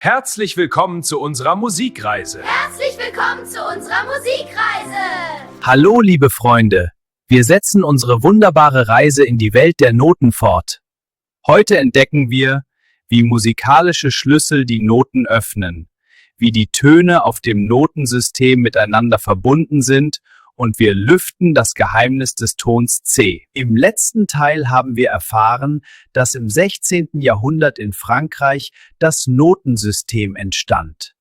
Herzlich willkommen zu unserer Musikreise. Herzlich willkommen zu unserer Musikreise. Hallo, liebe Freunde. Wir setzen unsere wunderbare Reise in die Welt der Noten fort. Heute entdecken wir, wie musikalische Schlüssel die Noten öffnen, wie die Töne auf dem Notensystem miteinander verbunden sind und wir lüften das Geheimnis des Tons C. Im letzten Teil haben wir erfahren, dass im 16. Jahrhundert in Frankreich das Notensystem entstand.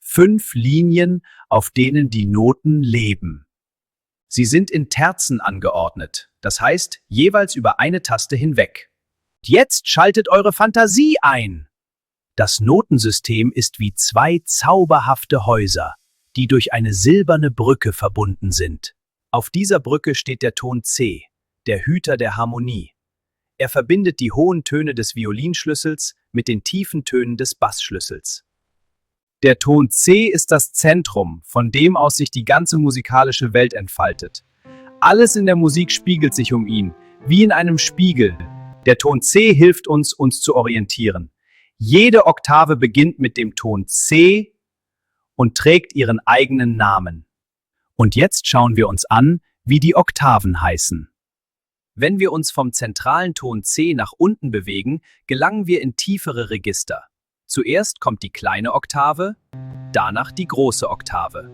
5 Linien, auf denen die Noten leben. Sie sind in Terzen angeordnet, das heißt jeweils über eine Taste hinweg. Jetzt schaltet eure Fantasie ein! Das Notensystem ist wie 2 zauberhafte Häuser, die durch eine silberne Brücke verbunden sind. Auf dieser Brücke steht der Ton C, der Hüter der Harmonie. Er verbindet die hohen Töne des Violinschlüssels mit den tiefen Tönen des Bassschlüssels. Der Ton C ist das Zentrum, von dem aus sich die ganze musikalische Welt entfaltet. Alles in der Musik spiegelt sich um ihn, wie in einem Spiegel. Der Ton C hilft uns, uns zu orientieren. Jede Oktave beginnt mit dem Ton C und trägt ihren eigenen Namen. Und jetzt schauen wir uns an, wie die Oktaven heißen. Wenn wir uns vom zentralen Ton C nach unten bewegen, gelangen wir in tiefere Register. Zuerst kommt die kleine Oktave, danach die große Oktave.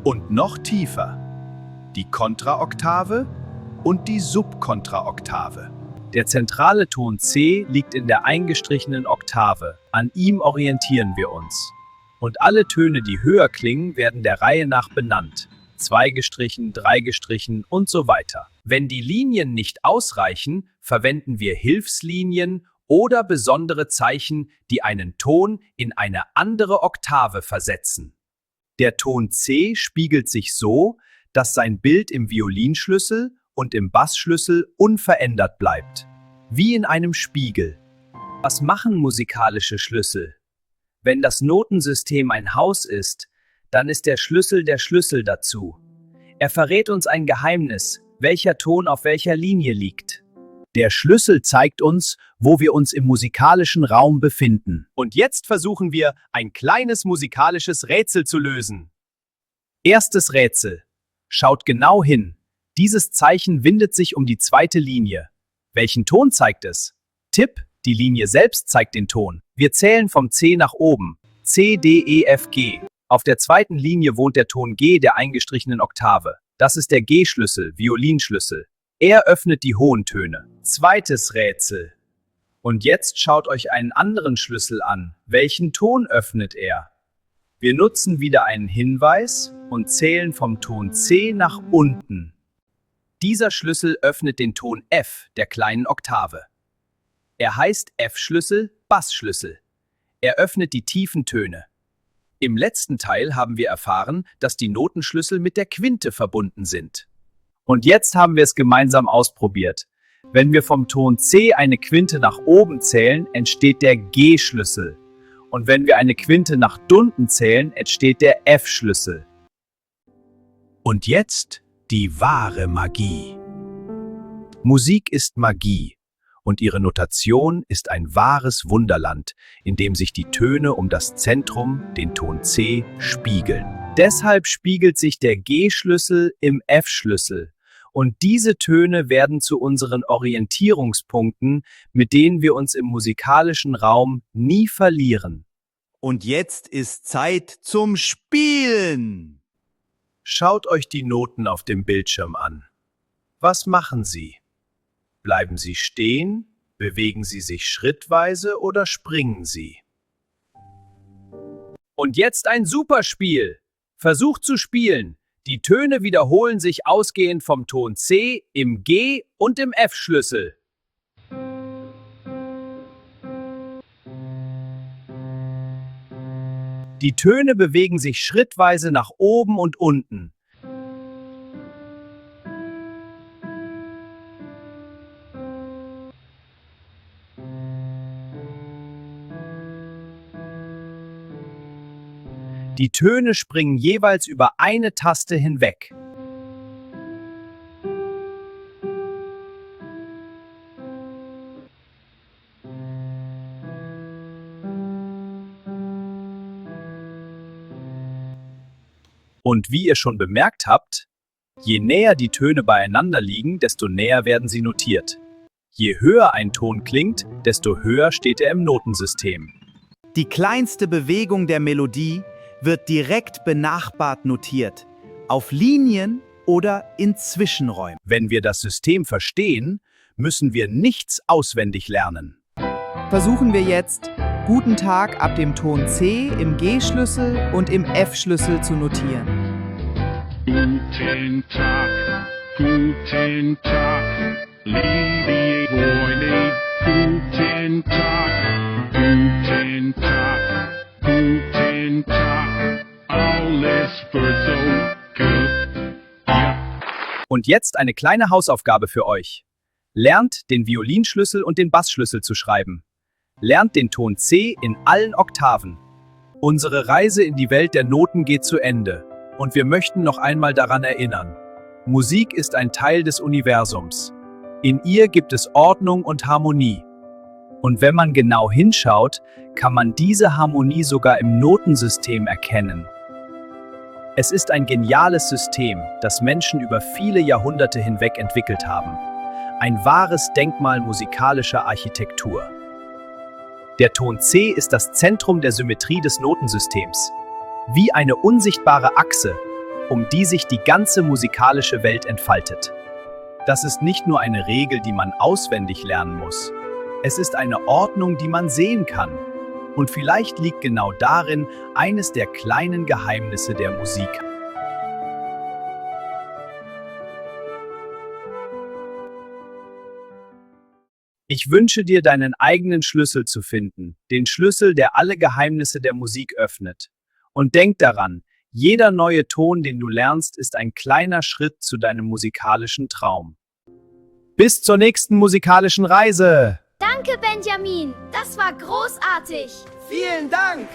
Und noch tiefer, die Kontraoktave und die Subkontraoktave. Der zentrale Ton C liegt in der eingestrichenen Oktave. An ihm orientieren wir uns. Und alle Töne, die höher klingen, werden der Reihe nach benannt. 2 gestrichen, 3 gestrichen und so weiter. Wenn die Linien nicht ausreichen, verwenden wir Hilfslinien oder besondere Zeichen, die einen Ton in eine andere Oktave versetzen. Der Ton C spiegelt sich so, dass sein Bild im Violinschlüssel und im Bassschlüssel unverändert bleibt, wie in einem Spiegel. Was machen musikalische Schlüssel? Wenn das Notensystem ein Haus ist, dann ist der Schlüssel dazu. Er verrät uns ein Geheimnis, welcher Ton auf welcher Linie liegt. Der Schlüssel zeigt uns, wo wir uns im musikalischen Raum befinden. Und jetzt versuchen wir, ein kleines musikalisches Rätsel zu lösen. Erstes Rätsel. Schaut genau hin. Dieses Zeichen windet sich um die zweite Linie. Welchen Ton zeigt es? Tipp, die Linie selbst zeigt den Ton. Wir zählen vom C nach oben. C, D, E, F, G. Auf der zweiten Linie wohnt der Ton G der eingestrichenen Oktave. Das ist der G-Schlüssel, Violinschlüssel. Er öffnet die hohen Töne. Zweites Rätsel. Und jetzt schaut euch einen anderen Schlüssel an. Welchen Ton öffnet er? Wir nutzen wieder einen Hinweis und zählen vom Ton C nach unten. Dieser Schlüssel öffnet den Ton F der kleinen Oktave. Er heißt F-Schlüssel, Bassschlüssel. Er öffnet die tiefen Töne. Im letzten Teil haben wir erfahren, dass die Notenschlüssel mit der Quinte verbunden sind. Und jetzt haben wir es gemeinsam ausprobiert. Wenn wir vom Ton C eine Quinte nach oben zählen, entsteht der G-Schlüssel. Und wenn wir eine Quinte nach unten zählen, entsteht der F-Schlüssel. Und jetzt die wahre Magie. Musik ist Magie. Und ihre Notation ist ein wahres Wunderland, in dem sich die Töne um das Zentrum, den Ton C, spiegeln. Deshalb spiegelt sich der G-Schlüssel im F-Schlüssel. Und diese Töne werden zu unseren Orientierungspunkten, mit denen wir uns im musikalischen Raum nie verlieren. Und jetzt ist Zeit zum Spielen. Schaut euch die Noten auf dem Bildschirm an. Was machen sie? Bleiben sie stehen? Bewegen sie sich schrittweise oder springen sie? Und jetzt ein Superspiel. Versucht zu spielen. Die Töne wiederholen sich ausgehend vom Ton C, im G und im F-Schlüssel. Die Töne bewegen sich schrittweise nach oben und unten. Die Töne springen jeweils über eine Taste hinweg. Und wie ihr schon bemerkt habt, je näher die Töne beieinander liegen, desto näher werden sie notiert. Je höher ein Ton klingt, desto höher steht er im Notensystem. Die kleinste Bewegung der Melodie wird direkt benachbart notiert, auf Linien oder in Zwischenräumen. Wenn wir das System verstehen, müssen wir nichts auswendig lernen. Versuchen wir jetzt, guten Tag ab dem Ton C im G-Schlüssel und im F-Schlüssel zu notieren. Guten Tag, liebe Freunde, guten Tag, alles wird so gut, ja. Und jetzt eine kleine Hausaufgabe für euch. Lernt, den Violinschlüssel und den Bassschlüssel zu schreiben. Lernt den Ton C in allen Oktaven. Unsere Reise in die Welt der Noten geht zu Ende. Und wir möchten noch einmal daran erinnern. Musik ist ein Teil des Universums. In ihr gibt es Ordnung und Harmonie. Und wenn man genau hinschaut, kann man diese Harmonie sogar im Notensystem erkennen. Es ist ein geniales System, das Menschen über viele Jahrhunderte hinweg entwickelt haben. Ein wahres Denkmal musikalischer Architektur. Der Ton C ist das Zentrum der Symmetrie des Notensystems. Wie eine unsichtbare Achse, um die sich die ganze musikalische Welt entfaltet. Das ist nicht nur eine Regel, die man auswendig lernen muss. Es ist eine Ordnung, die man sehen kann. Und vielleicht liegt genau darin eines der kleinen Geheimnisse der Musik. Ich wünsche dir, deinen eigenen Schlüssel zu finden, den Schlüssel, der alle Geheimnisse der Musik öffnet. Und denk daran, jeder neue Ton, den du lernst, ist ein kleiner Schritt zu deinem musikalischen Traum. Bis zur nächsten musikalischen Reise! Danke, Benjamin. Das war großartig. Vielen Dank!